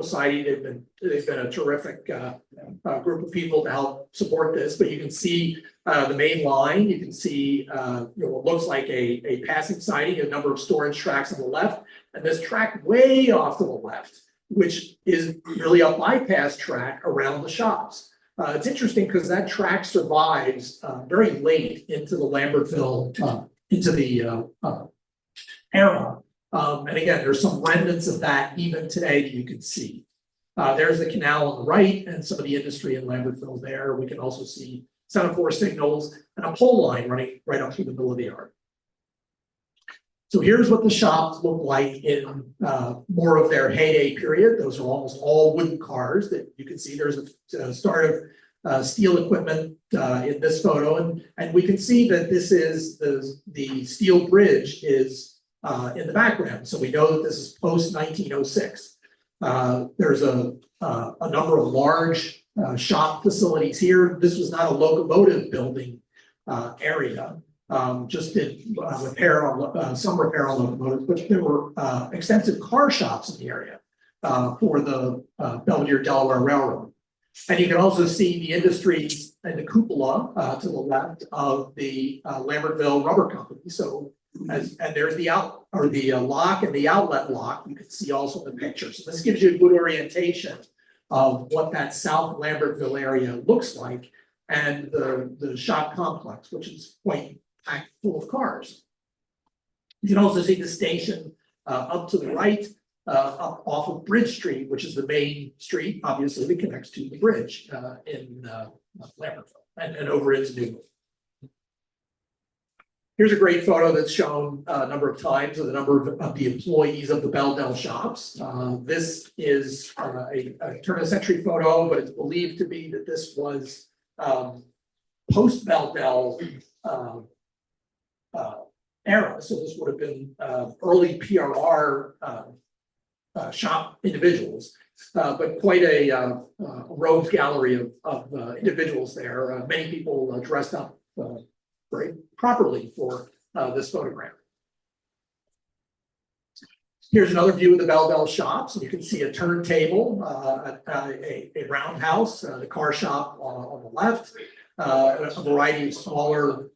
Society. They've been a terrific group of people to help support this. But you can see the main line. You can see what looks like a passing siding, a number of storage tracks on the left, and this track way off to the left, which is really a bypass track around the shops. It's interesting because that track survives very late into the Lambertville, into the era. And again, there's some remnants of that even today that you can see. There's the canal on the right and some of the industry in Lambertville there. We can also see semaphore signals and a pole line running right up through the middle of the yard. So here's what the shops look like in more of their heyday period. Those are almost all wooden cars that you can see. There's a start of steel equipment in this photo, and we can see that this is the steel bridge is in the background. So we know that this is post 1906. There's a number of large shop facilities here. This was not a locomotive building area. Just did repair on some repair on locomotives, but there were extensive car shops in the area for the Belvidere Delaware Railroad. And you can also see the industries and the cupola to the left of the Lambertville Rubber Company. So and there's the lock and the outlet lock. You can see also in the picture. So this gives you a good orientation of what that South Lambertville area looks like, and the shop complex, which is quite packed full of cars. You can also see the station up to the right, up off of Bridge Street, which is the main street, obviously, that connects to the bridge in Lambertville and over into Newman. Here's a great photo that's shown a number of times of the number of the employees of the Bel-Del shops. This is a turn-of-the-century photo, but it's believed to be that this was post-Bel-Del era. So this would have been early PRR shop individuals, but quite a rogues gallery of individuals there. Many people dressed up very properly for this photograph. Here's another view of the Bel-Del shops. You can see a turntable, a roundhouse, the car shop on the left, a variety of smaller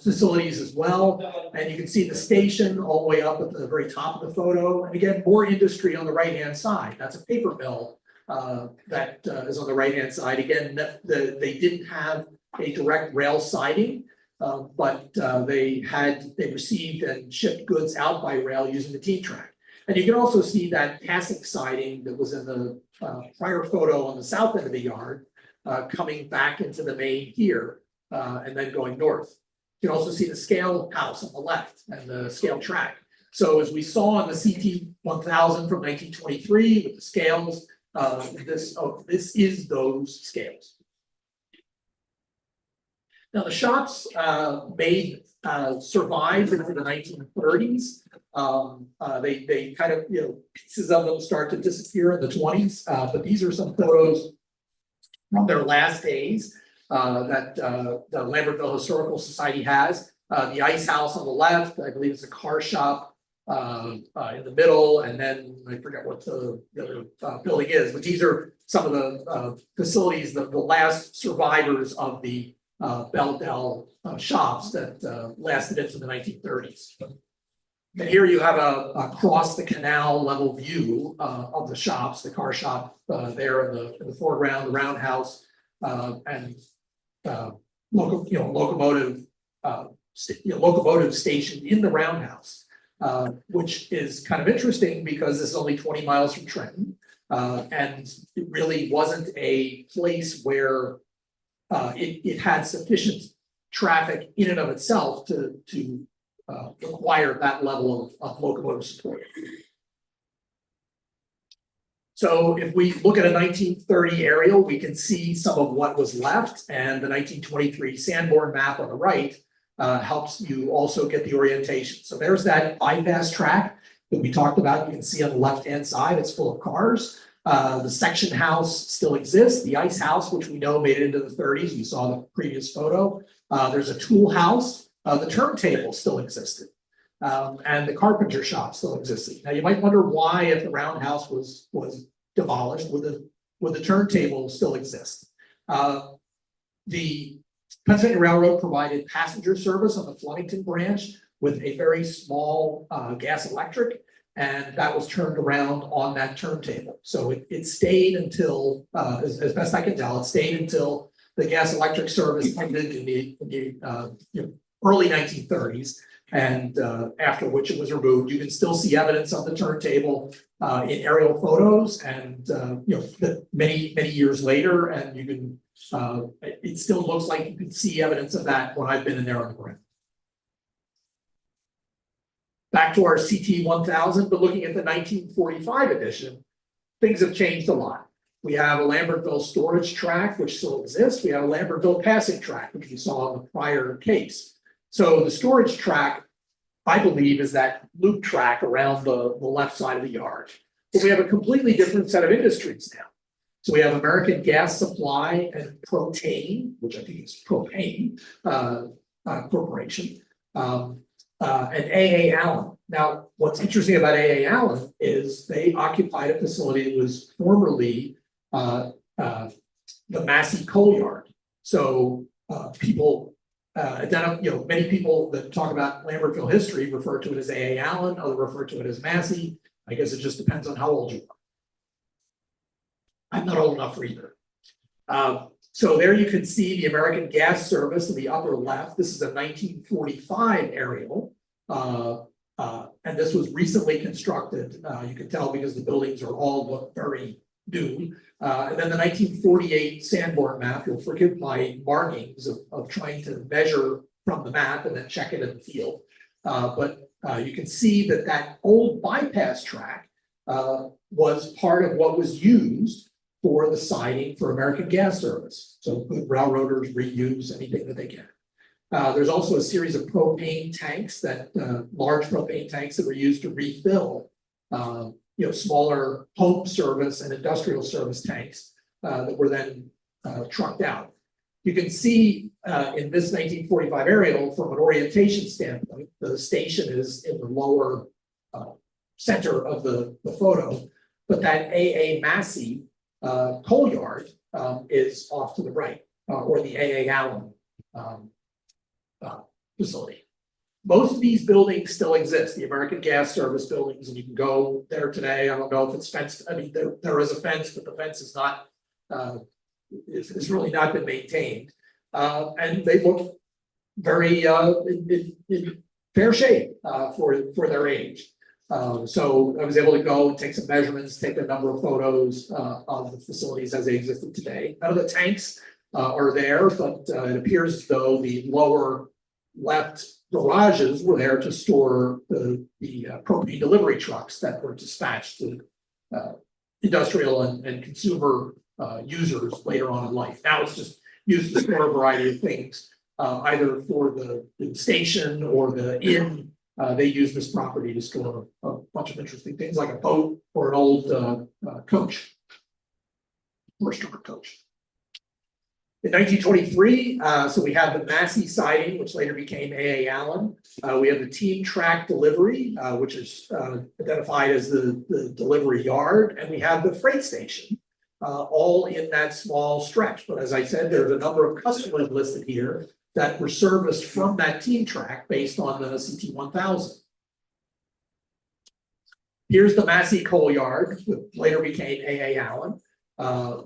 facilities as well. And you can see the station all the way up at the very top of the photo. And again, more industry on the right-hand side. That's a paper mill that is on the right-hand side. Again, they didn't have a direct rail siding, but they received and shipped goods out by rail using the T-track. And you can also see that passing siding that was in the prior photo on the south end of the yard coming back into the main here and then going north. You can also see the scale house on the left and the scale track. So as we saw in the CT 1000 from 1923 with the scales, this is those scales. Now the shops survived into the 1930s. They kind of, pieces of them start to disappear in the 20s, but these are some photos from their last days that the Lambertville Historical Society has. The ice house on the left, I believe it's a car shop in the middle, and then I forget what the other building is, but these are some of the facilities, the last survivors of the Bel-Del shops that lasted into the 1930s. And here you have across the canal level view of the shops, the car shop there in the foreground, the roundhouse, and locomotive station in the roundhouse, which is kind of interesting because it's only 20 miles from Trenton, and it really wasn't a place where it had sufficient traffic in and of itself to require that level of locomotive support. So if we look at a 1930 aerial, we can see some of what was left, and the 1923 Sanborn map on the right helps you also get the orientation. So there's that bypass track that we talked about. You can see on the left-hand side, it's full of cars. The section house still exists. The ice house, which we know made it into the 30s, you saw the previous photo. There's a tool house. The turntable still existed. And the carpenter shop still existed. Now you might wonder why, if the roundhouse was demolished, would the turntable still exist? The Pennsylvania Railroad provided passenger service on the Flemington branch with a very small gas electric, and that was turned around on that turntable. So it stayed until, as best I can tell, it stayed until the gas electric service ended in the early 1930s, and after which it was removed. You can still see evidence of the turntable in aerial photos, and many years later, and you can it still looks like you can see evidence of that when I've been in there on the ground. Back to our CT 1000, but looking at the 1945 edition, things have changed a lot. We have a Lambertville storage track, which still exists. We have a Lambertville passing track, which we saw in the prior case. So the storage track, I believe, is that loop track around the left side of the yard. But we have a completely different set of industries now. So we have American Gas Supply and Protein, which I think is Propane Corporation, and A.A. Allen. Now, what's interesting about A.A. Allen is they occupied a facility that was formerly the Massey coal yard. So people many people that talk about Lambertville history refer to it as A.A. Allen, others refer to it as Massey. I guess it just depends on how old you are. I'm not old enough for either. So there you can see the American Gas Service in the upper left. This is a 1945 aerial, and this was recently constructed. You can tell because the buildings are all look very new. And then the 1948 Sanborn map, you'll forgive my markings of trying to measure from the map and then check it in the field. But you can see that that old bypass track was part of what was used for the siding for American Gas Service. So good railroaders reuse anything that they can. There's also a series of propane tanks that large propane tanks that were used to refill smaller home service and industrial service tanks that were then trucked out. You can see in this 1945 aerial, from an orientation standpoint, the station is in the lower center of the photo, but that A.A. Massey coal yard is off to the right, or the A.A. Allen facility. Most of these buildings still exist, the American Gas Service buildings, and you can go there today. I don't know if it's fenced. I mean, there is a fence, but the fence is not, it's really not been maintained. And they look very in fair shape for their age. So I was able to go and take some measurements, take a number of photos of the facilities as they existed today. None of the tanks are there, but it appears as though the lower left garages were there to store the propane delivery trucks that were dispatched to industrial and consumer users later on in life. Now it's just used to store a variety of things, either for the station or the inn. They use this property to store a bunch of interesting things like a boat or an old coach, horse-drawn coach. In 1923, so we have the Massey siding, which later became A.A. Allen. We have the team track delivery, which is identified as the delivery yard, and we have the freight station, all in that small stretch. But as I said, there's a number of customers listed here that were serviced from that team track based on the CT 1000. Here's the Massey coal yard, which later became A.A. Allen.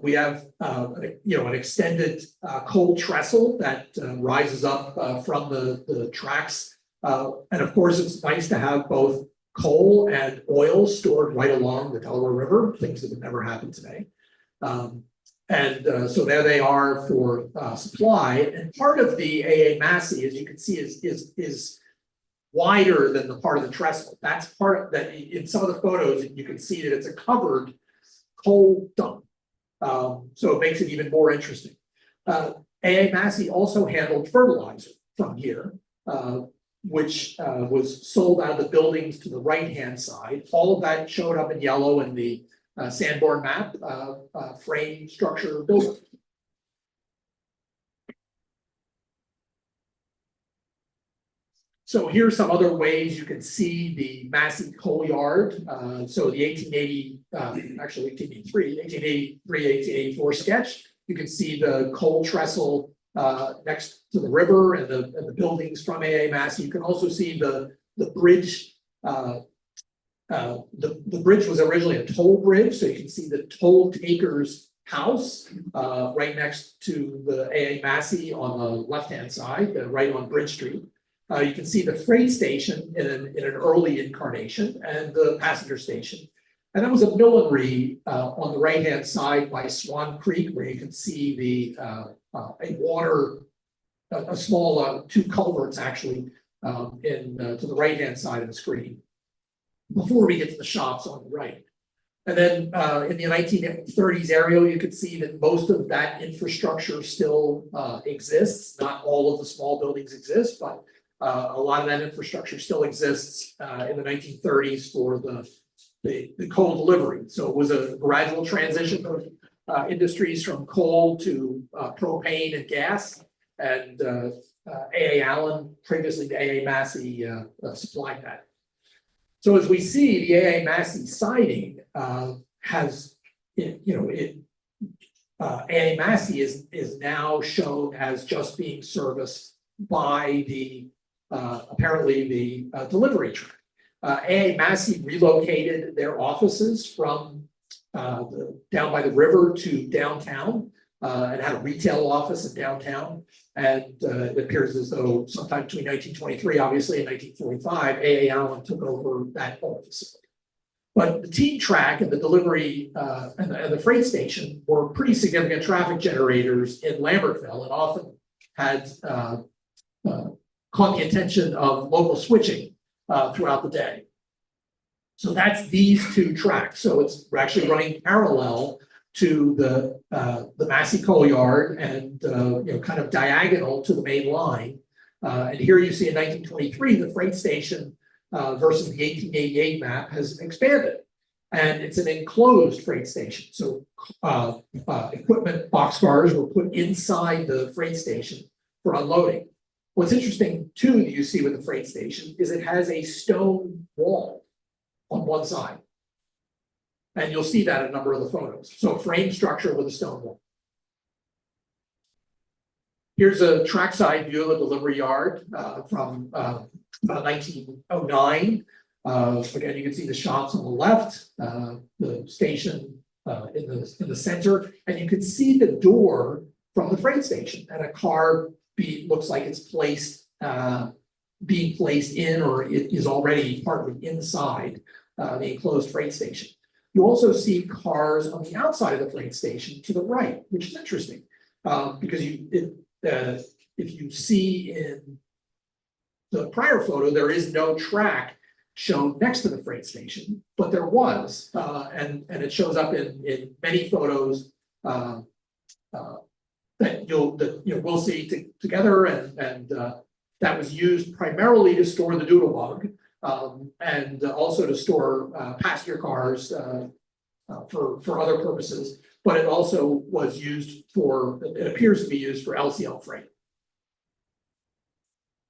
We have an extended coal trestle that rises up from the tracks. And of course, it's nice to have both coal and oil stored right along the Delaware River, things that would never happen today. So there they are for supply. And part of the A.A. Massey, as you can see, is wider than the part of the trestle. That's part of that. In some of the photos, you can see that it's a covered coal dump. So it makes it even more interesting. A.A. Massey also handled fertilizer from here, which was sold out of the buildings to the right-hand side. All of that showed up in yellow in the Sanborn map, frame structure building. So here's some other ways you can see the Massey coal yard. So the 1880, actually 1883, 1884 sketch. You can see the coal trestle next to the river and the buildings from AA Massey. You can also see the bridge. The bridge was originally a toll bridge, so you can see the toll taker's house right next to the AA Massey on the left-hand side, right on Bridge Street. You can see the freight station in an early incarnation and the passenger station. And that was a millinery on the right-hand side by Swan Creek, where you can see a small two culverts actually to the right-hand side of the screen before we get to the shops on the right. And then in the 1930s area, you could see that most of that infrastructure still exists. Not all of the small buildings exist, but a lot of that infrastructure still exists in the 1930s for the coal delivery. So it was a gradual transition of industries from coal to propane and gas. And A.A. Allen, previously the A.A. Massey, supplied that. So as we see, the A.A. Massey siding has, A.A. Massey is now shown as just being serviced by the apparently the delivery track. A.A. Massey relocated their offices from down by the river to downtown and had a retail office in downtown. And it appears as though sometime between 1923, obviously, and 1945, A.A. Allen took over that whole facility. But the team track and the delivery and the freight station were pretty significant traffic generators in Lambertville and often had caught the attention of local switching throughout the day. So that's these two tracks. So we're actually running parallel to the Massey coal yard and kind of diagonal to the main line. And here you see in 1923, the freight station versus the 1888 map has expanded. And it's an enclosed freight station. So equipment boxcars were put inside the freight station for unloading. What's interesting too that you see with the freight station is it has a stone wall on one side. And you'll see that in a number of the photos. So frame structure with a stone wall. Here's a trackside view of the delivery yard from 1909. Again, you can see the shops on the left, the station in the center, and you can see the door from the freight station, and a car looks like it's being placed in, or it is already partly inside the enclosed freight station. You also see cars on the outside of the freight station to the right, which is interesting because if you see in the prior photo, there is no track shown next to the freight station, but there was, and it shows up in many photos that we'll see together, and that was used primarily to store the doodlebug, and also to store passenger cars for other purposes. But it also was used it appears to be used for LCL freight.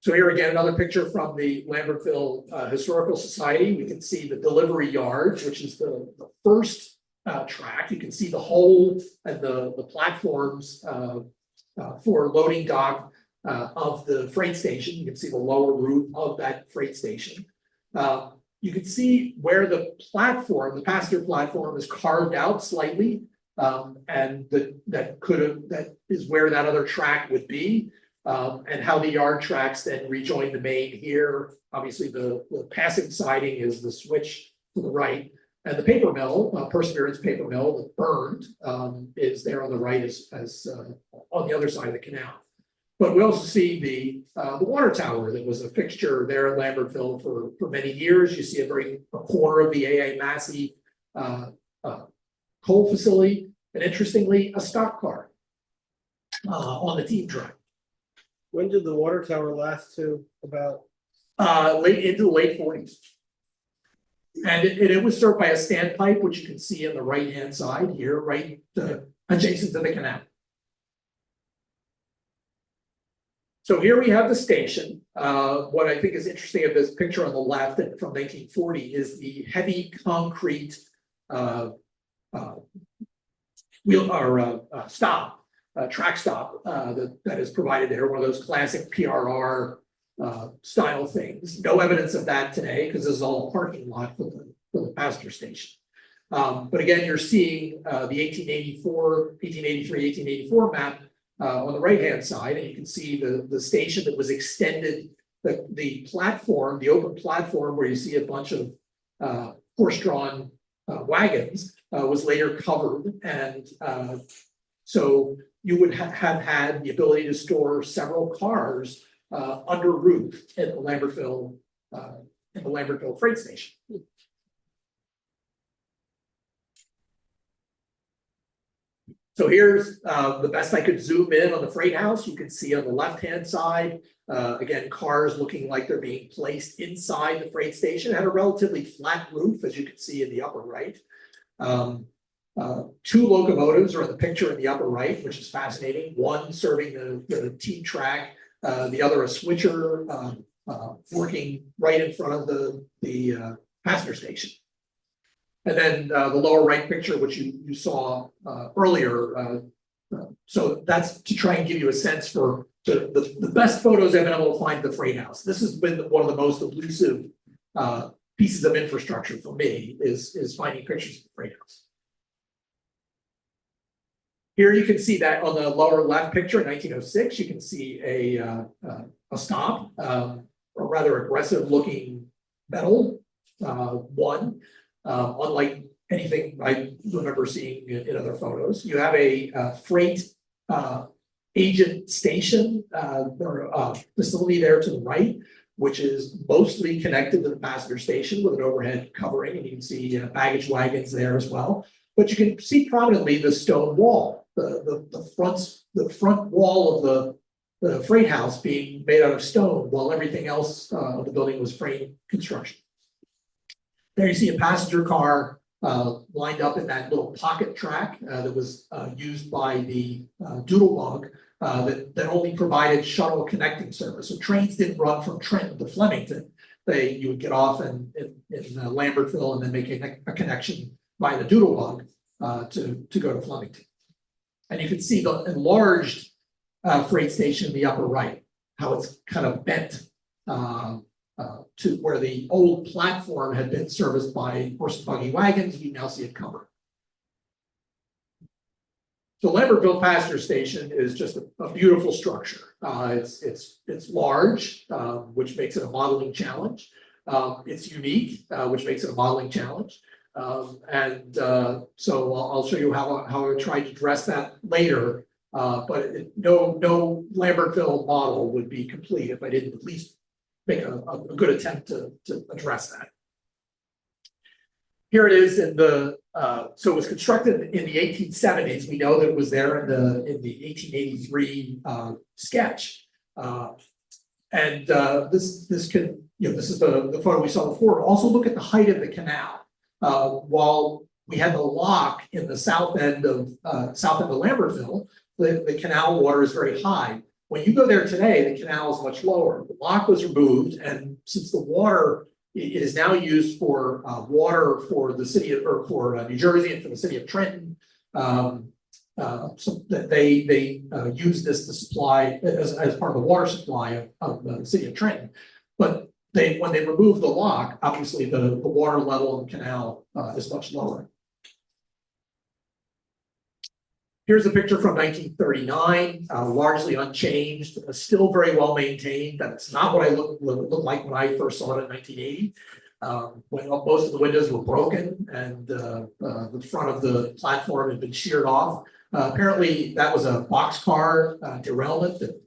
So here again, another picture from the Lambertville Historical Society. We can see the delivery yard, which is the first track. You can see the hole and the platforms for loading dock of the freight station. You can see the lower roof of that freight station. You can see where the passenger platform is carved out slightly, and that is where that other track would be. And how the yard tracks then rejoin the main here. Obviously, the passing siding is the switch to the right, and the paper mill, Perseverance paper mill that burned, is there on the right as on the other side of the canal. But we also see the water tower that was a fixture there at Lambertville for many years. You see a corner of the A.A. Massey coal facility, and interestingly, a stock car on the team track. When did the water tower last to about? Into the late 40s. And it was served by a standpipe, which you can see on the right-hand side here, right adjacent to the canal. So here we have the station. What I think is interesting of this picture on the left and from 1940 is the heavy concrete wheel or track stop that is provided there. One of those classic PRR style things. No evidence of that today because this is all a parking lot for the passenger station. But again, you're seeing the 1884 map on the right-hand side, and you can see the station that was extended, the platform, the open platform where you see a bunch of horse-drawn wagons was later covered, and so you would have had the ability to store several cars under roof at the Lambertville freight station. So here's the best I could zoom in on the freight house. You can see on the left-hand side, again, cars looking like they're being placed inside the freight station. It had a relatively flat roof, as you can see in the upper right. Two locomotives are in the picture in the upper right, which is fascinating. One serving the T track, the other a switcher working right in front of the passenger station. And then the lower right picture, which you saw earlier. So that's to try and give you a sense for the best photos I've been able to find of the freight house. This has been one of the most elusive pieces of infrastructure for me is finding pictures of the freight house. Here you can see that on the lower left picture in 1906, you can see a stop, a rather aggressive looking metal one. Unlike anything I remember seeing in other photos, you have a freight agent station or facility there to the right, which is mostly connected to the passenger station with an overhead covering, and you can see baggage wagons there as well. But you can see prominently the stone wall, the front wall of the freight house being made out of stone, while everything else of the building was frame construction. There you see a passenger car lined up in that little pocket track that was used by the Doodlebug that only provided shuttle connecting service. So trains didn't run from Trenton to Flemington. You would get off in Lambertville and then make a connection by the Doodlebug to go to Flemington. And you can see the enlarged freight station in the upper right, how it's kind of bent to where the old platform had been serviced by horse and buggy wagons. You now see it covered. The Lambertville passenger station is just a beautiful structure. It's large, which makes it a modeling challenge. It's unique, which makes it a modeling challenge. So I'll show you how I tried to address that later. But no Lambertville model would be complete if I didn't at least make a good attempt to address that. Here it is in the, so it was constructed in the 1870s. We know that it was there in the 1883 sketch. This can, this is the photo we saw before. Also look at the height of the canal. While we had the lock in the south end of Lambertville, the canal water is very high. When you go there today, the canal is much lower. The lock was removed, and since the water it is now used for water for the city of, or for New Jersey and for the city of Trenton, so that they use this to supply as part of the water supply of the city of Trenton. But when they remove the lock, obviously the water level in the canal is much lower. Here's a picture from 1939, largely unchanged, still very well maintained. That's not what I looked like when I first saw it in 1980. When most of the windows were broken and the front of the platform had been sheared off. Apparently that was a boxcar derailment that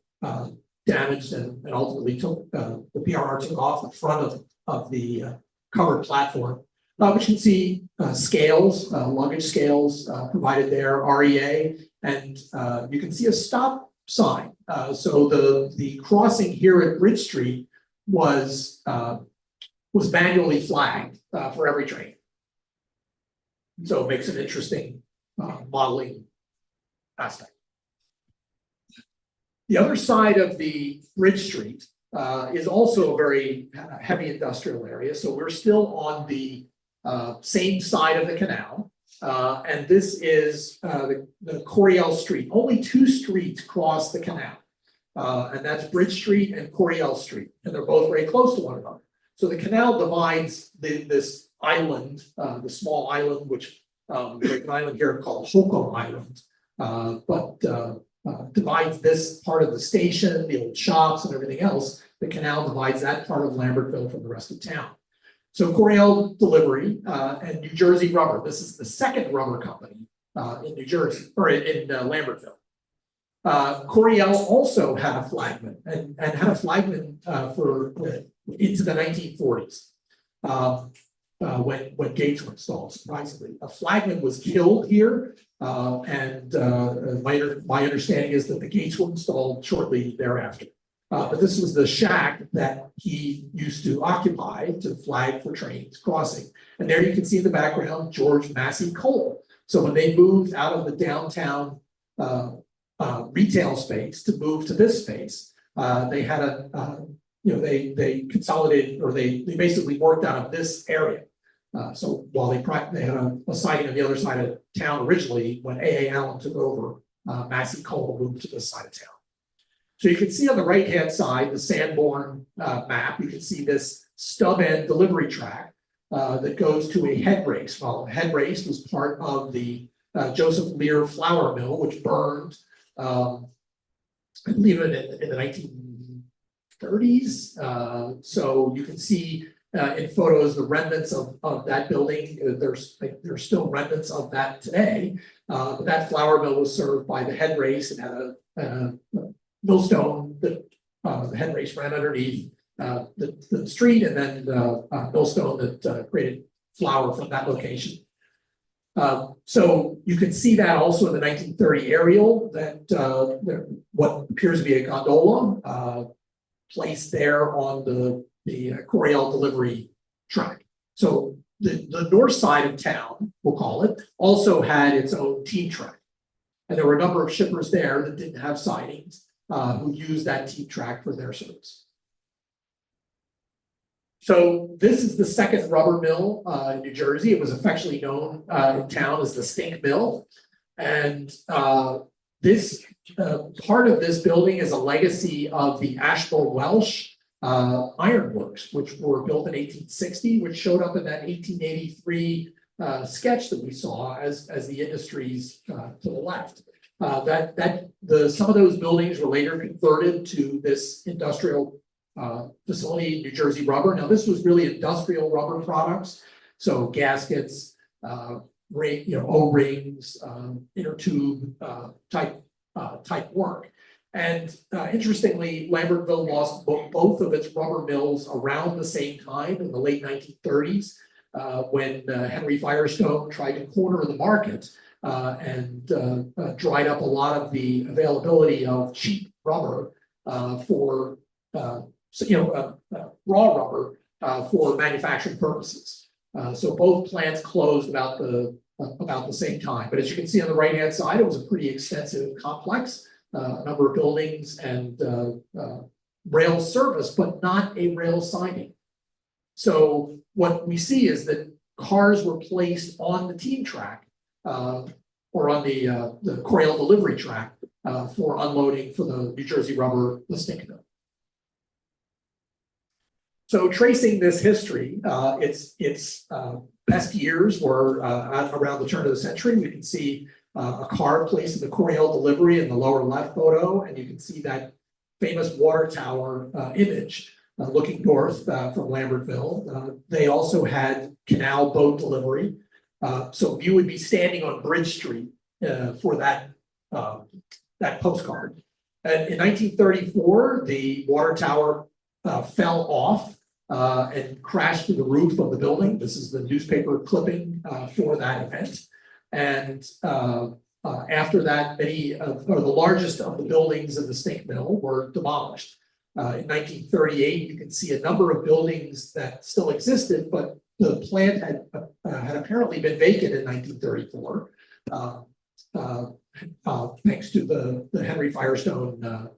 damaged and ultimately took, the PRR took off the front of the covered platform. But you can see scales, luggage scales provided there, REA, and you can see a stop sign. So the crossing here at Bridge Street was manually flagged for every train. So it makes an interesting modeling aspect. The other side of the Bridge Street is also a very heavy industrial area. So we're still on the same side of the canal. And this is the Coryell Street. Only two streets cross the canal. And that's Bridge Street and Coryell Street. And they're both very close to one another. So the canal divides this island, the small island, which there's an island here called Holcomb Island, divides this part of the station, the old shops and everything else. The canal divides that part of Lambertville from the rest of town. So Coryell Delivery and New Jersey Rubber. This is the second rubber company in New Jersey or in Lambertville. Coryell also had a flagman and had a flagman for into the 1940s when gates were installed. Surprisingly, a flagman was killed here, and my understanding is that the gates were installed shortly thereafter. But this was the shack that he used to occupy to flag for trains crossing. And there you can see in the background George Massey Cole. So when they moved out of the downtown retail space to move to this space, they had they consolidated, or they basically worked out of this area. So while they had a siding on the other side of town originally, when A.A. Allen took over, Massey Cole moved to this side of town. So you can see on the right-hand side, the Sanborn map, you can see this stub end delivery track that goes to a head race. Well, the head race was part of the Joseph Lear flour mill, which burned, I believe in the 1930s. So you can see in photos the remnants of that building. There's still remnants of that today. But that flour mill was served by the head race and had a millstone that the head race ran underneath the street, and then millstone that created flour from that location. So you can see that also in the 1930 aerial, that what appears to be a gondola placed there on the Coryell delivery track. So the north side of town, we'll call it, also had its own team track. And there were a number of shippers there that didn't have sidings who used that team track for their service. So this is the second rubber mill in New Jersey. It was affectionately known in town as the Stink Mill. And this part of this building is a legacy of the Asheville Welsh ironworks, which were built in 1860, which showed up in that 1883 sketch that we saw as the industries to the left. Some of those buildings were later converted to this industrial facility, New Jersey Rubber. Now, this was really industrial rubber products, so gaskets, O-rings, inner tube type work. And interestingly, Lambertville lost both of its rubber mills around the same time in the late 1930s when Henry Firestone tried to corner the market and dried up a lot of the availability of cheap rubber for raw rubber for manufacturing purposes. So both plants closed about the same time. But as you can see on the right-hand side, it was a pretty extensive complex, a number of buildings and rail service, but not a rail siding. So what we see is that cars were placed on the team track or on the Coryell delivery track for unloading for the New Jersey Rubber, the Stink Mill. So tracing this history, its best years were around the turn of the century. We can see a car placed in the Coryell delivery in the lower left photo, and you can see that famous water tower image looking north from Lambertville. They also had canal boat delivery. So you would be standing on Bridge Street for that postcard. And in 1934, the water tower fell off and crashed through the roof of the building. This is the newspaper clipping for that event. And after that, the largest of the buildings in the Stink Mill were demolished. In 1938, you can see a number of buildings that still existed, but the plant had apparently been vacant in 1934, thanks to the Henry Firestone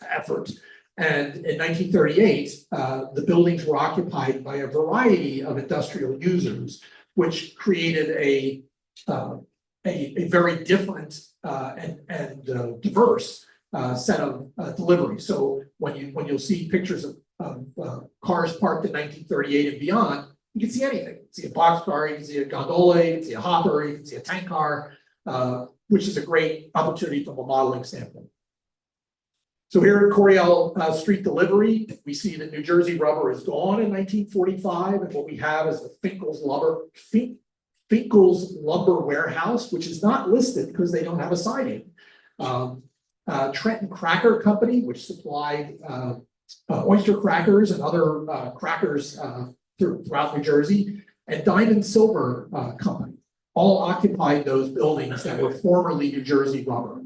effort. And in 1938, the buildings were occupied by a variety of industrial users, which created a very different and diverse set of deliveries. So when you'll see pictures of cars parked in 1938 and beyond, you can see anything. You can see a boxcar, you can see a gondola, you can see a hopper, you can see a tank car, which is a great opportunity from a modeling standpoint. So here at Coryell Street Delivery, we see that New Jersey Rubber is gone in 1945, and what we have is the Finkel's Lumber Warehouse, which is not listed because they don't have a siding. Trenton Cracker Company, which supplied oyster crackers and other crackers throughout New Jersey, and Diamond Silver Company, all occupied those buildings that were formerly New Jersey Rubber.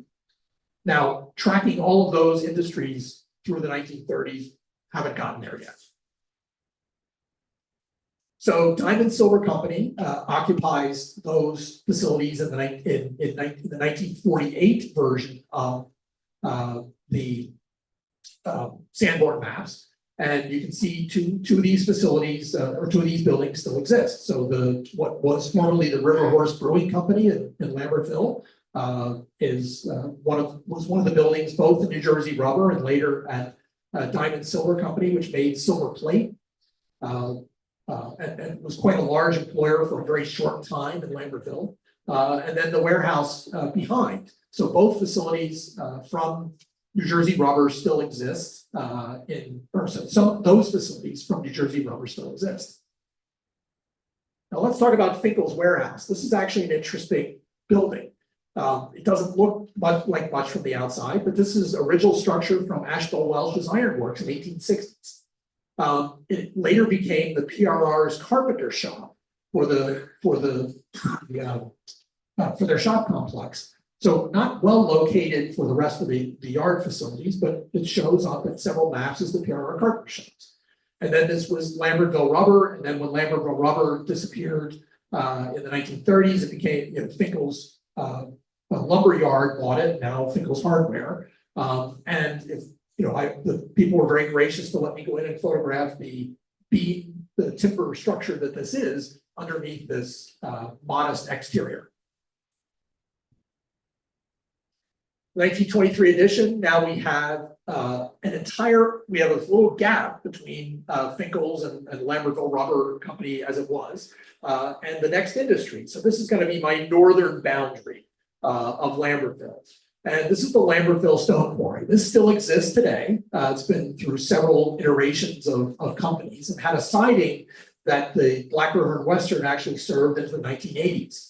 Now, tracking all of those industries through the 1930s, haven't gotten there yet. So Diamond Silver Company occupies those facilities in the 1948 version of the Sanborn maps. And you can see two of these facilities or two of these buildings still exist. So what was formerly the River Horse Brewing Company in Lambertville was one of the buildings, both in New Jersey Rubber and later at Diamond Silver Company, which made silver plate. And was quite a large employer for a very short time in Lambertville. And then the warehouse behind. So both facilities from New Jersey Rubber still exist some those facilities from New Jersey Rubber still exist. Now let's talk about Finkel's Warehouse. This is actually an interesting building. It doesn't look like much from the outside, but this is original structure from Ashbel Welsh's Ironworks in the 1860s. It later became the PRR's carpenter shop for their shop complex. So not well located for the rest of the yard facilities, but it shows up in several maps as the PRR carpenter shops. And then this was Lambertville Rubber, and then when Lambertville Rubber disappeared in the 1930s, it became Finkel's lumber yard bought it, now Finkel's Hardware. And if the people were very gracious to let me go in and photograph the timber structure that this is underneath this modest exterior. 1923 edition. Now we have a little gap between Finkel's and Lambertville Rubber Company as it was, and the next industry. So this is going to be my northern boundary of Lambertville. And this is the Lambertville Stone Quarry. This still exists today. It's been through several iterations of companies and had a siding that the Black River and Western actually served into the 1980s.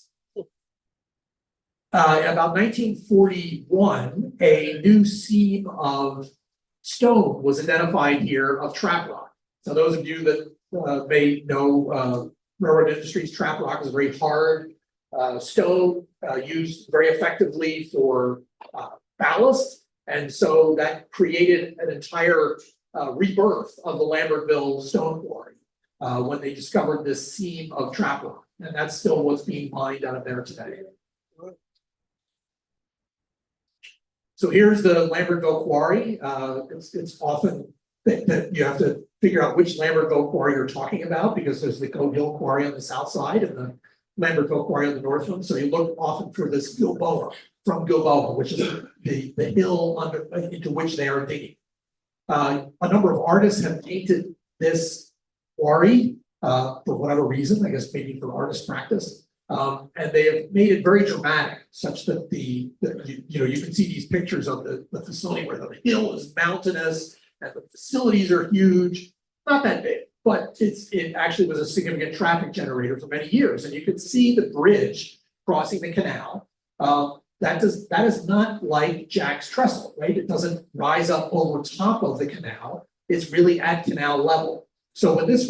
About 1941, a new seam of stone was identified here of trap rock. So those of you that may know railroad industries, trap rock is a very hard stone used very effectively for ballast. And so that created an entire rebirth of the Lambertville Stone Quarry when they discovered this seam of trap rock. And that's still what's being mined out of there today. So here's the Lambertville Quarry. It's often that you have to figure out which Lambertville Quarry you're talking about because there's the Cove Hill Quarry on the south side and the Lambertville Quarry on the north one. So you look often for this Gilboa, which is the hill into which they are digging. A number of artists have painted this quarry for whatever reason, I guess maybe for artist practice. And they have made it very dramatic, such that you can see these pictures of the facility where the hill is mountainous and the facilities are huge, not that big, but it actually was a significant traffic generator for many years. And you can see the bridge crossing the canal. That is not like Jack's Trestle, right? It doesn't rise up over top of the canal. It's really at canal level. So when this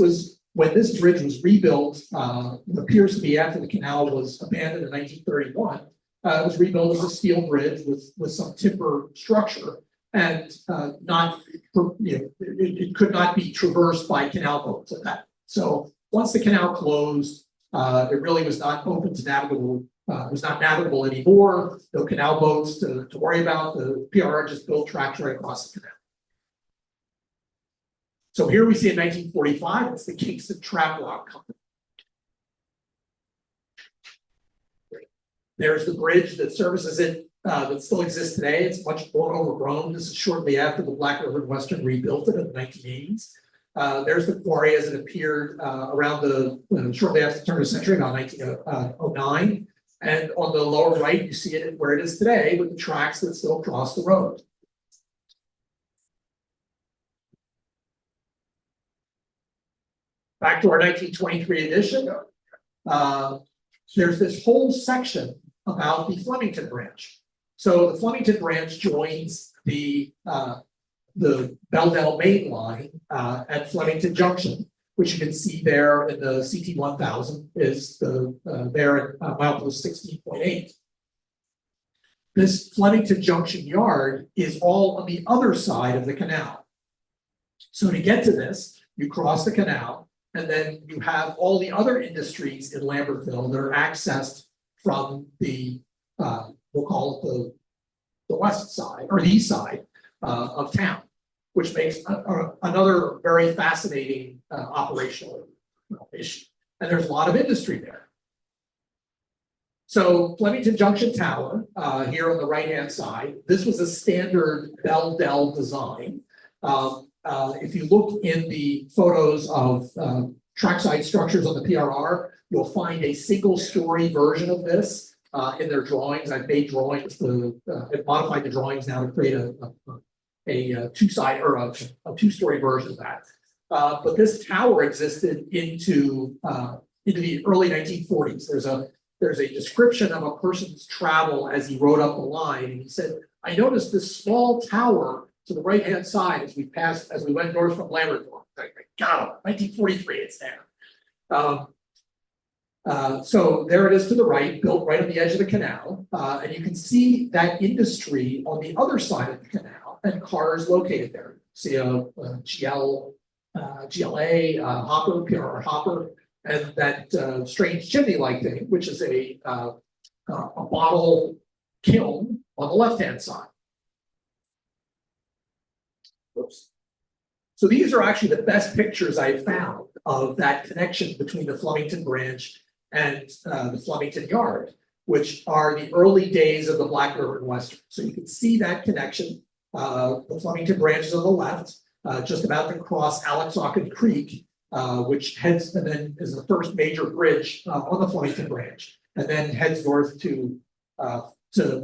bridge was rebuilt, it appears to be after the canal was abandoned in 1931. It was rebuilt as a steel bridge with some timber structure, and it could not be traversed by canal boats at that. So once the canal closed, it really was not open to navigable. It was not navigable anymore. No canal boats to worry about. The PRR just built tracks right across the canal. So here we see in 1945, it's the Kingston Trap Rock Company. There's the bridge that services it, that still exists today. It's much more overgrown. This is shortly after the Black River and Western rebuilt it in the 1980s. There's the quarry as it appeared around shortly after the turn of the century, about 1909. And on the lower right, you see it where it is today with the tracks that still cross the road. Back to our 1923 edition. There's this whole section about the Flemington branch. So the Flemington branch joins the Bel-Del main line at Flemington Junction, which you can see there in the CT 1000 is there at milepost 16.8. This Flemington Junction yard is all on the other side of the canal. So to get to this, you cross the canal, and then you have all the other industries in Lambertville that are accessed from the, we'll call it the west side or the east side of town, which makes another very fascinating operational issue. And there's a lot of industry there. So Flemington Junction Tower, here on the right-hand side, this was a standard Bel-Del design. If you look in the photos of trackside structures on the PRR, you'll find a single-story version of this in their drawings. I've made drawings, I've modified the drawings now to create a two-side or a two-story version of that. But this tower existed into the early 1940s. There's a description of a person's travel as he rode up the line, and he said, "I noticed this small tower to the right-hand side as we went north from Lambertville." Got it, 1943, it's there. So there it is to the right, built right on the edge of the canal, and you can see that industry on the other side of the canal and cars located there. See a GLA hopper, PRR hopper, and that strange chimney-like thing, which is a bottle kiln on the left-hand side. Oops. So these are actually the best pictures I've found of that connection between the Flemington branch and the Flemington yard, which are the early days of the Black River and Western. So you can see that connection. The Flemington branch is on the left, just about to cross Alexocken Creek, which heads and then is the first major bridge on the Flemington branch, and then heads north to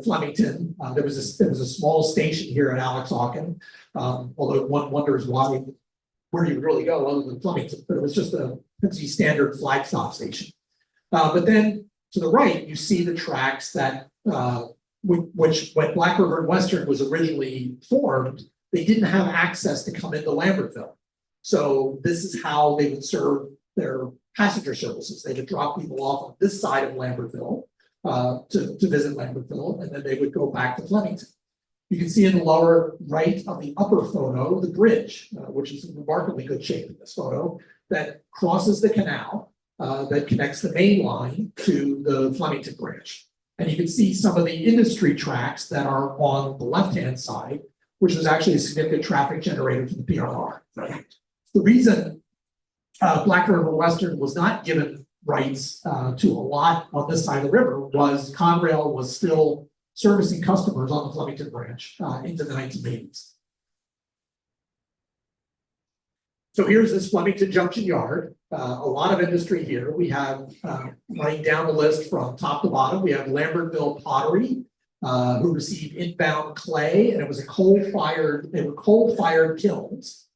Flemington. There was a small station here at Alexocken, although one wonders where you would really go other than Flemington, but it was just a pretty standard flag stop station. But then to the right, you see the tracks that which when Black River and Western was originally formed, they didn't have access to come into Lambertville. So this is how they would serve their passenger services. They would drop people off on this side of Lambertville to visit Lambertville, and then they would go back to Flemington. You can see in the lower right of the upper photo, the bridge, which is in remarkably good shape in this photo, that crosses the canal that connects the main line to the Flemington branch. And you can see some of the industry tracks that are on the left-hand side, which was actually a significant traffic generator for the PRR. The reason Black River Western was not given rights to a lot on this side of the river was Conrail was still servicing customers on the Flemington branch into the 1980s. So here's this Flemington Junction yard. A lot of industry here. We have running down the list from top to bottom. We have Lambertville Pottery, who received inbound clay, and it was they were coal-fired kilns.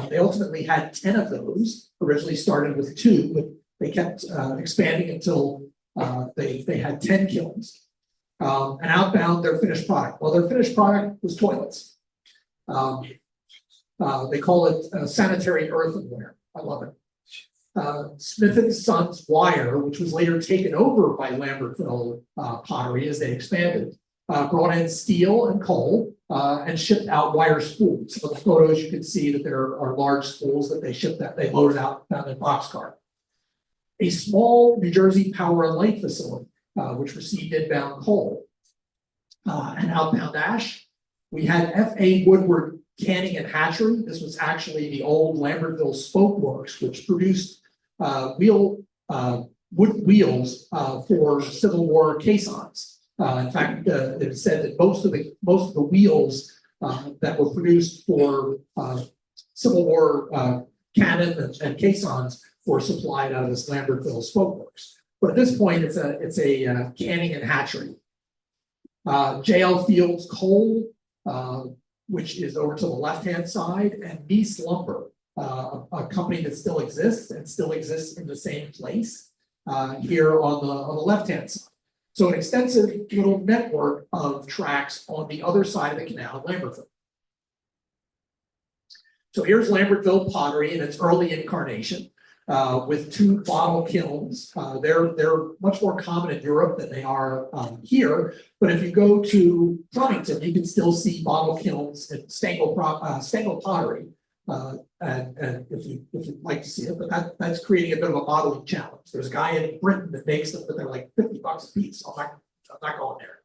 They ultimately had 10 of those. Originally started with 2, but they kept expanding until they had 10 kilns. And outbound, their finished product. Well, their finished product was toilets. They call it sanitary earthenware. I love it. Smith & Sons Wire, which was later taken over by Lambertville Pottery as they expanded, brought in steel and coal and shipped out wire spools. So the photos you can see that there are large spools that they shipped that they loaded out down in a boxcar. A small New Jersey power and light facility, which received inbound coal and outbound ash. We had F.A. Woodward canning and hatchery. This was actually the old Lambertville Spoke Works, which produced wood wheels for Civil War caissons. In fact, it said that most of the wheels that were produced for Civil War cannon and caissons were supplied out of this Lambertville Spoke Works. But at this point, it's a canning and hatchery. JL Fields Coal, which is over to the left-hand side, and Nice Lumber, a company that still exists in the same place here on the left-hand side. So an extensive little network of tracks on the other side of the canal in Lambertville. So here's Lambertville Pottery in its early incarnation with 2 bottle kilns. They're much more common in Europe than they are here. But if you go to Flemington, you can still see bottle kilns and Stengel Pottery. And if you'd like to see it, but that's creating a bit of a modeling challenge. There's a guy in Britain that makes them, but they're like $50 a piece. So I'm not going there.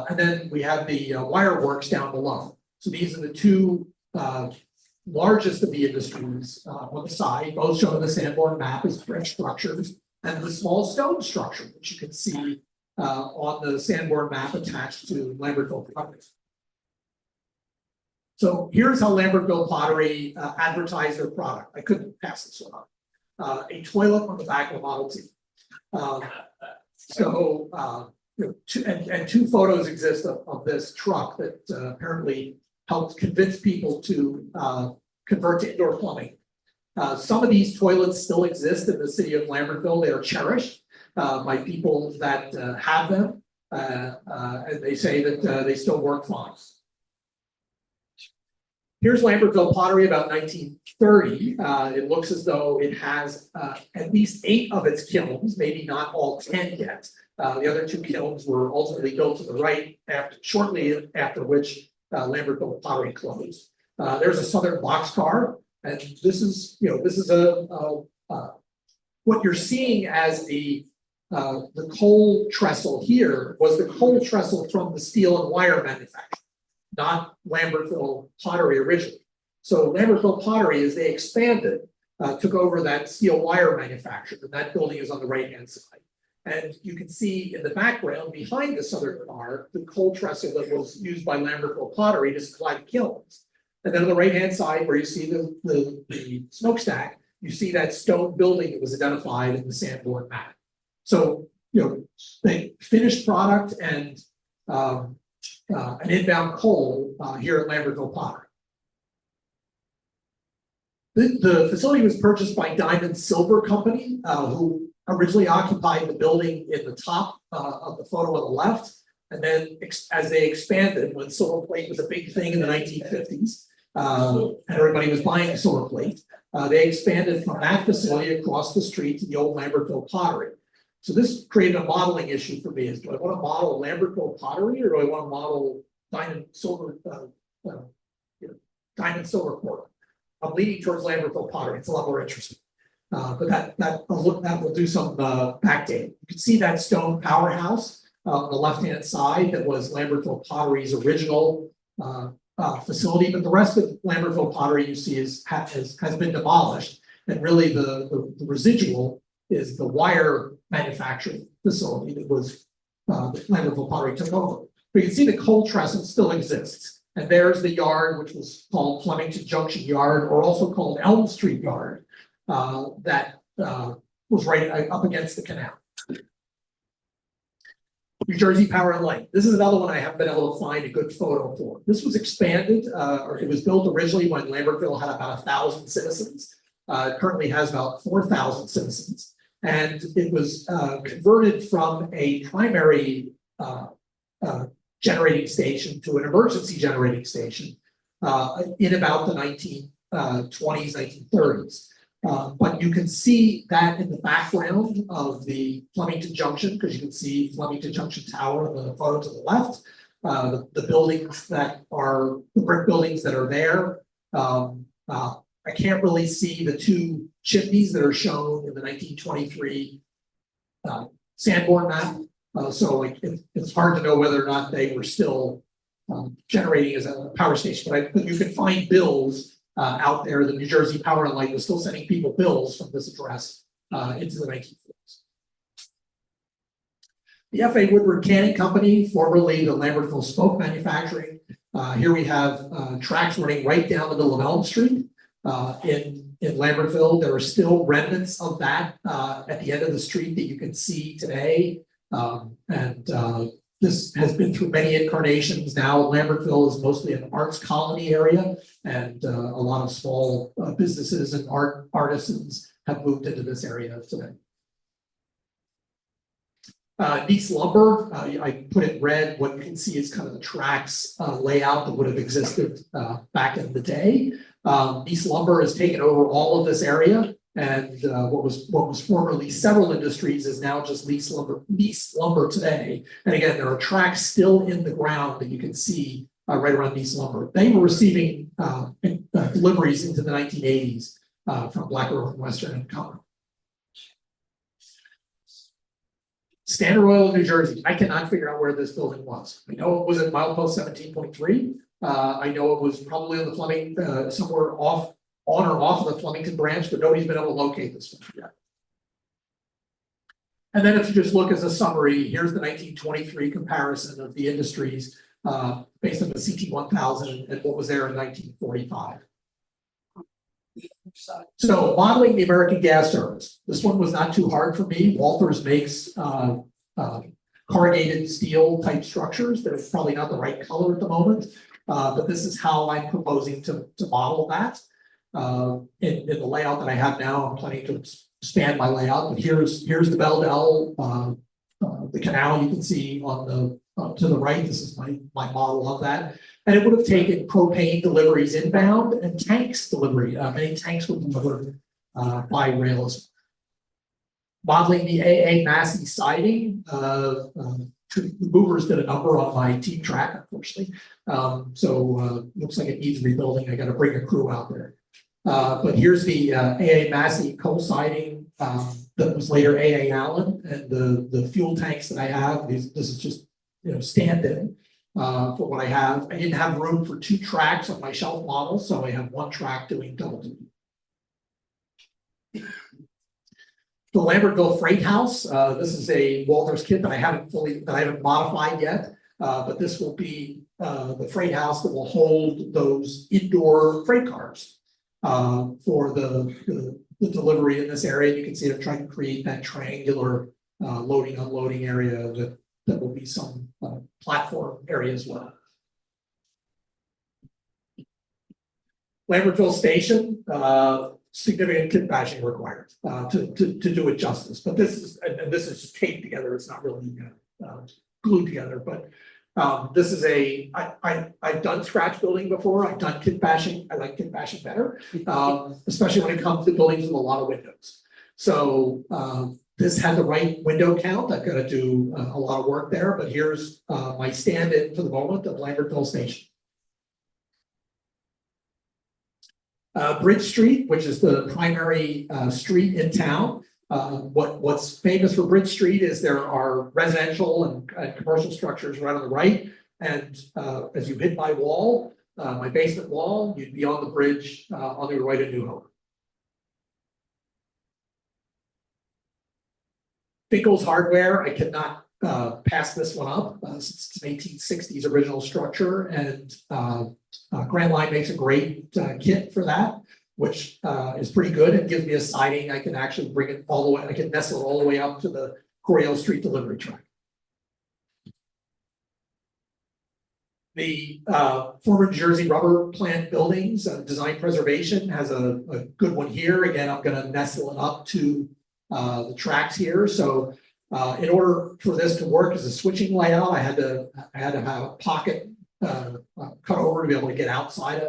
And then we have the wire works down below. So these are the 2 largest of the industries on the side, both shown on the Sanborn map as French structures, and the small stone structure, which you can see on the Sanborn map attached to Lambertville Pottery. So here's how Lambertville Pottery advertised their product. I couldn't pass this one up. A toilet on the back of a Model T. Two photos exist of this truck that apparently helped convince people to convert to indoor plumbing. Some of these toilets still exist in the city of Lambertville. They are cherished by people that have them, and they say that they still work fine. Here's Lambertville Pottery about 1930. It looks as though it has at least 8 of its kilns, maybe not all 10 yet. The other 2 kilns were ultimately built to the right shortly after which Lambertville Pottery closed. There's a Southern boxcar, and this is what you're seeing as the coal trestle here was the coal trestle from the steel and wire manufacturer, not Lambertville Pottery originally. So Lambertville Pottery, as they expanded, took over that steel wire manufacturer, and that building is on the right-hand side. And you can see in the background behind the Southern car, the coal trestle that was used by Lambertville Pottery to supply kilns. And then on the right-hand side, where you see the smokestack, you see that stone building that was identified in the Sanborn map. So, they finished product and an inbound coal here at Lambertville Pottery. The facility was purchased by Diamond Silver Company, who originally occupied the building in the top of the photo on the left. And then as they expanded, when silver plate was a big thing in the 1950s, and everybody was buying silver plate, they expanded from that facility across the street to the old Lambertville Pottery. So this created a modeling issue for me. Is do I want to model Lambertville Pottery, or do I want to model Diamond Silver Corp? I'm leaning towards Lambertville Pottery. It's a lot more interesting. But that will do some backdating. You can see that stone powerhouse on the left-hand side that was Lambertville Pottery's original facility, but the rest of Lambertville Pottery you see has been demolished, and really the residual is the wire manufacturing facility that was that Lambertville Pottery took over. But you can see the coal trestle still exists, and there's the yard, which was called Flemington Junction Yard, or also called Elm Street Yard, that was right up against the canal. New Jersey Power and Light. This is another one I haven't been able to find a good photo for. This was expanded, or it was built originally when Lambertville had about 1,000 citizens. It currently has about 4,000 citizens. And it was converted from a primary generating station to an emergency generating station in about the 1920s, 1930s. But you can see that in the background of the Flemington Junction, because you can see Flemington Junction Tower in the photo to the left, the buildings that are, the brick buildings that are there. I can't really see the 2 chimneys that are shown in the 1923 Sanborn map. So it's hard to know whether or not they were still generating as a power station. But you can find bills out there. The New Jersey Power and Light was still sending people bills from this address into the 1940s. The F.A. Woodward Canning Company, formerly the Lambertville Spoke Manufacturing. Here we have tracks running right down to the Lamell Street in Lambertville. There are still remnants of that at the end of the street that you can see today. This has been through many incarnations. Now Lambertville is mostly an arts colony area, and a lot of small businesses and artisans have moved into this area today. Nice Lumber, I put it red. What you can see is kind of the tracks layout that would have existed back in the day. Nice Lumber has taken over all of this area, and what was formerly several industries is now just Nice Lumber today. And again, there are tracks still in the ground that you can see right around Nice Lumber. They were receiving deliveries into the 1980s from Black Earth and Western and Colorado. Standard Oil, New Jersey. I cannot figure out where this building was. I know it was at milepost 17.3. I know it was probably on the Flemington, somewhere on or off of the Flemington branch, but nobody's been able to locate this one yet. And then if you just look as a summary, here's the 1923 comparison of the industries based on the CT 1000 and what was there in 1945. So modeling the American gas service. This one was not too hard for me. Walters makes corrugated steel type structures. They're probably not the right color at the moment, but this is how I'm proposing to model that. In the layout that I have now, I'm planning to expand my layout, but here's the Bel-Del, the canal you can see on the to the right. This is my model of that. And it would have taken propane deliveries inbound and tanks delivery. Many tanks were delivered by rails. Modeling the AA Massey siding. The movers did a number on my team track, unfortunately. Looks like it needs rebuilding. I got to bring a crew out there. But here's the AA Massey coal siding that was later AA Allen, and the fuel tanks that I have. This is just stand-in for what I have. I didn't have room for 2 tracks on my shelf model, so I have 1 track doing double duty. The Lambertville Freight House. This is a Walters kit that I haven't modified yet, but this will be the freight house that will hold those indoor freight cars for the delivery in this area. You can see I'm trying to create that triangular loading unloading area that will be some platform area as well. Lambertville Station, significant kit bashing required to do it justice. But this is just taped together. It's not really glued together. But this is I've done scratch building before. I've done kit bashing. I like kit bashing better, especially when it comes to buildings with a lot of windows. So this had the right window count. I've got to do a lot of work there. But here's my stand-in for the moment of Lambertville Station. Bridge Street, which is the primary street in town. What's famous for Bridge Street is there are residential and commercial structures right on the right. And as you hit my wall, my basement wall, you'd be on the bridge on the right of New Hope. Finkel's Hardware, I cannot pass this one up. It's an 1860s original structure, and Grand Line makes a great kit for that, which is pretty good. It gives me a siding. I can actually bring it all the way. I can nestle it all the way up to the Coryell Street delivery track. The former New Jersey rubber plant buildings, design preservation has a good one here. Again, I'm going to nestle it up to the tracks here. So in order for this to work as a switching layout, I had to have a pocket cut over to be able to get outside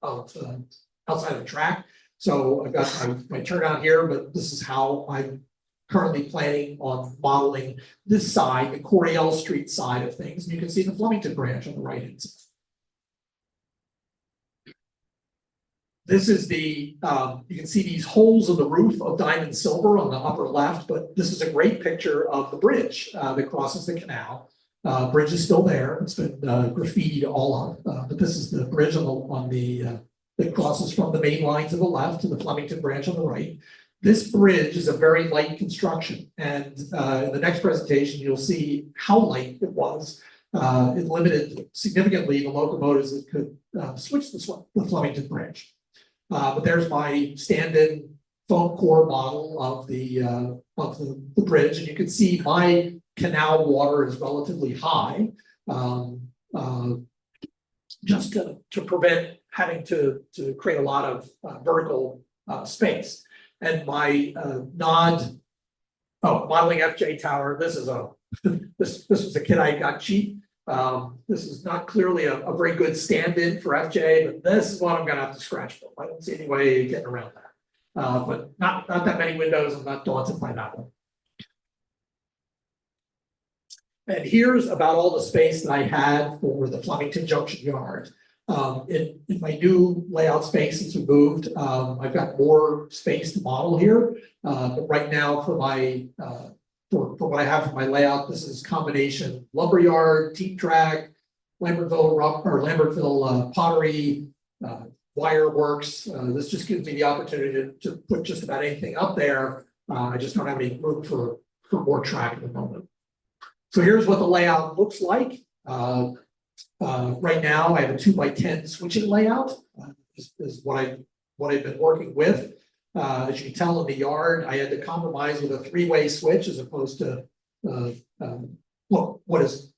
of the track. So I've got my turnout here, but this is how I'm currently planning on modeling this side, the Coryell Street side of things. And you can see the Flemington branch on the right hand side. This is you can see these holes in the roof of Diamond Silver on the upper left, but this is a great picture of the bridge that crosses the canal. Bridge is still there. It's been graffitied all on, but this is the bridge on the that crosses from the main line to the left to the Flemington branch on the right. This bridge is a very light construction, and in the next presentation, you'll see how light it was. It limited significantly the locomotives that could switch the Flemington branch. But there's my stand-in foam core model of the bridge, and you can see my canal water is relatively high, just to prevent having to create a lot of vertical space. And my modeling FJ tower. This is this was a kit I got cheap. This is not clearly a very good stand-in for FJ, but this is what I'm gonna have to scratch build. I don't see any way of getting around that. But not that many windows. I'm not daunted by that one. And here's about all the space that I had for the Flemington Junction yard. In my new layout space since we moved, I've got more space to model here. But right now for my for what I have for my layout, this is combination lumberyard, team track, Lambertville pottery, wire works. This just gives me the opportunity to put just about anything up there. I just don't have any room for more track at the moment. So here's what the layout looks like. Right now, I have a 2x10 switching layout. Is what I've been working with. As you can tell in the yard, I had to compromise with a 3-way switch as opposed to what is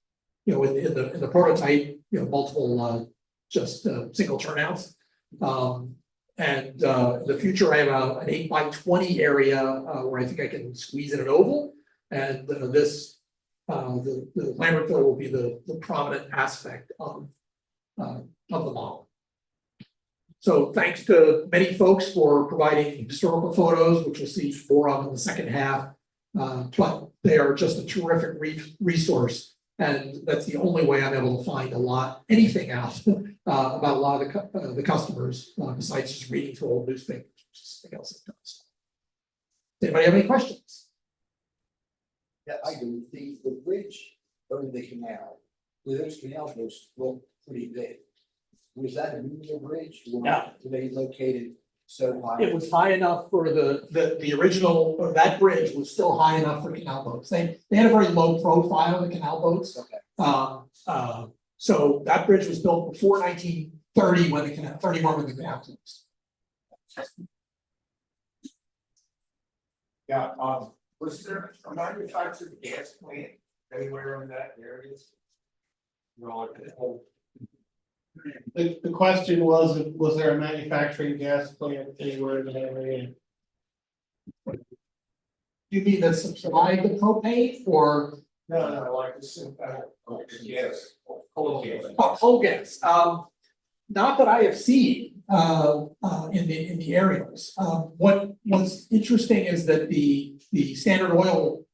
in the prototype, multiple just single turnouts. And in the future, I have an 8x20 area where I think I can squeeze in an oval, and this. The Lambertville will be the prominent aspect of the model. So thanks to many folks for providing historical photos, which we'll see more of in the second half. But they are just a terrific resource, and that's the only way I'm able to find anything out about a lot of the customers besides just reading through old newspapers, which is something else I've done. Does anybody have any questions? Yeah, I do. The bridge over the canal, where those canals look pretty big. Was that a new bridge? No. Were they located so high? It was high enough for the original, or that bridge was still high enough for canal boats. They had a very low profile, the canal boats. Okay. So that bridge was built before 1930 when the canal, 31 when the canal closed. Yeah, was there a manufactured gas plant anywhere in that area? The question was there a manufacturing gas plant anywhere in the area? You mean that supplied the propane or? No, like the synthetic gas, coal gas. Oh, coal gas. Not that I have seen in the areas. What's interesting is that the Standard Oil,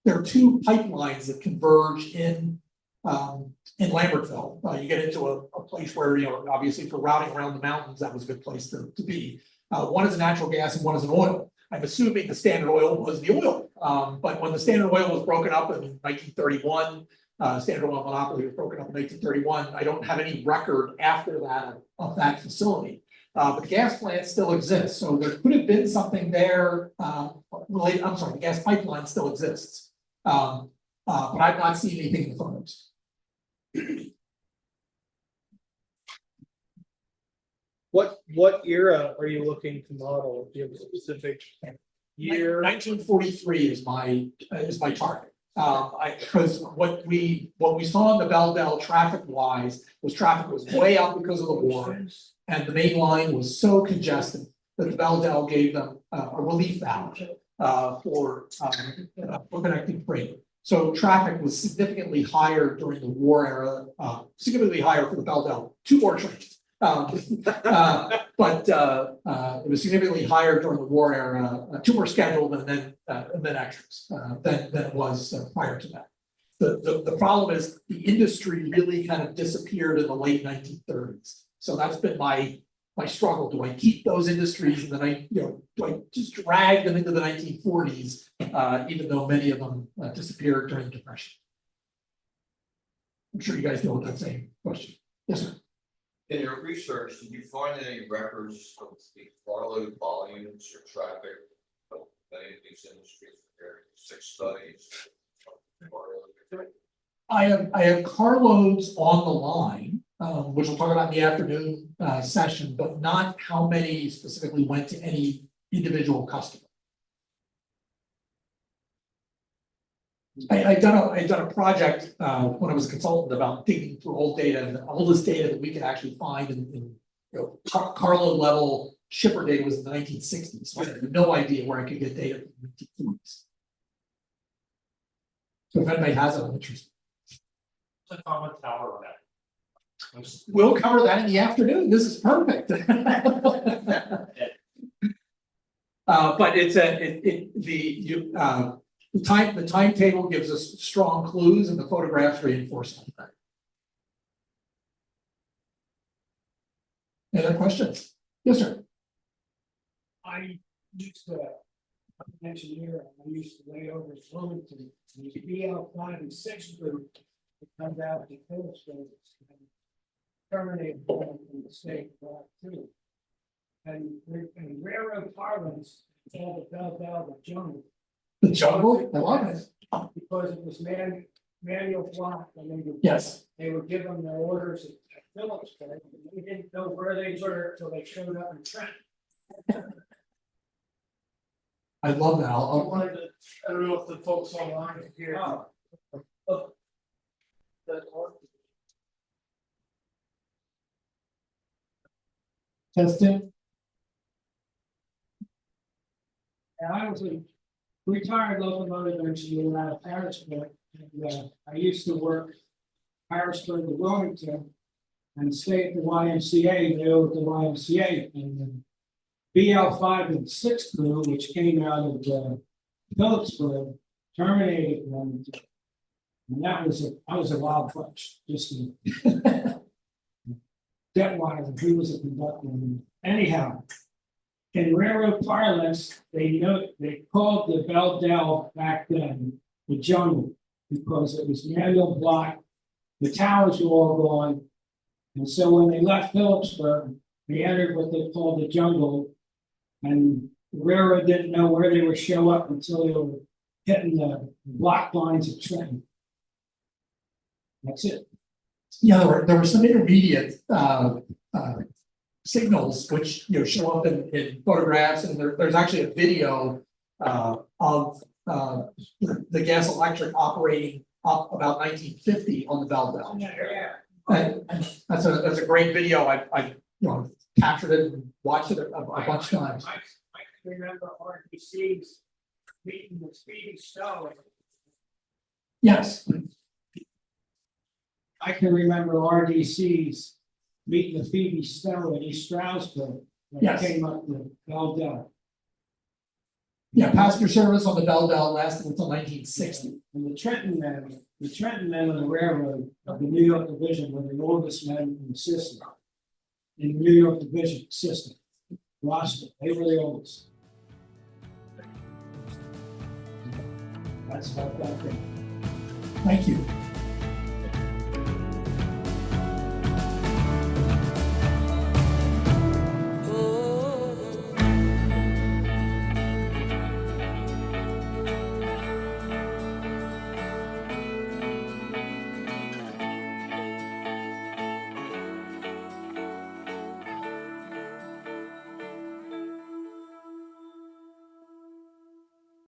there are two pipelines that converge in Lambertville. You get into a place where, obviously for routing around the mountains, that was a good place to be. One is a natural gas and one is an oil. I'm assuming the Standard Oil was the oil. But when the Standard Oil was broken up in 1931, Standard Oil monopoly was broken up in 1931. I don't have any record after that of that facility. But the gas plant still exists, so there could have been something there. The gas pipeline still exists, but I've not seen anything in the photos. What era are you looking to model? Do you have a specific year? 1943 is my target. Because what we saw in the Bel-Del traffic wise was way up because of the war, and the main line was so congested that the Bel-Del gave them a relief valve for connecting freight. So traffic was significantly higher during the war era, significantly higher for the Bel-Del. 2 more trains. But it was significantly higher during the war era, 2 more scheduled and then extras than it was prior to that. The problem is the industry really kind of disappeared in the late 1930s. So that's been my struggle. Do I keep those industries and then do I just drag them into the 1940s, even though many of them disappeared during the Depression? I'm sure you guys know that same question. Yes, sir. In your research, did you find any records of the carload volumes or traffic of any of these industries? There are 6 studies. I have carloads on the line, which we'll talk about in the afternoon session, but not how many specifically went to any individual customer. I'd done a project when I was a consultant about digging through old data, and all this data that we could actually find in carload level shipper data was in the 1960s. So I had no idea where I could get data from the 1940s. So if anybody has it, I'm interested. What's a common tower on that? We'll cover that in the afternoon. This is perfect. But it's the timetable gives us strong clues, and the photographs reinforce that. Any other questions? Yes, sir. I used to, I'm an engineer, and I used to lay over in Flemington, and you could be out 5 and 6 group, it comes out to Phillipsburg, and terminate from the state block 2. And in railroad parlance, it's called the Bel-Del, the jungle. The jungle, I love it. Because it was manual block, and Yes, they would give them their orders at Phillipsburg, and they didn't know where they were until they showed up in Trent. I love that. I wanted to, I don't know if the folks online are here. Testing. And I was a retired locomotive engineer out of Harrisburg, and I used to work Harrisburg to Wilmington and stay at the YMCA, there with the YMCA, and then BL5 and 6 crew, which came out of Phillipsburg, terminated Wilmington. And that was a wild bunch, just Detweiler, who was a conductor. Anyhow, in railroad parlance, they called the Bel-Del back then the jungle, because it was manual block. The towers were all gone. And so when they left Phillipsburg, they entered what they called the jungle. And the railroad didn't know where they would show up until they were hitting the block lines of Trenton. That's it. Yeah, there were some intermediate signals which show up in photographs, and there's actually a video of the gas electric operating up about 1950 on the Bel-Del. Yeah. And that's a great video. I captured it and watched it a bunch of times. I can remember RBC's meeting with Speedy Stowe. Yes, I can remember RDC's meeting with Phoebe Stowe in East Stroudsburg. When Yes. it came up with Bel-Del. yeah, passenger service on the Bel-Del lasted until 1960. And the Trenton men on the railroad of the New York Division were the oldest men in the system. In the New York Division system. Roster, they were the oldest. That's about that thing. Thank you.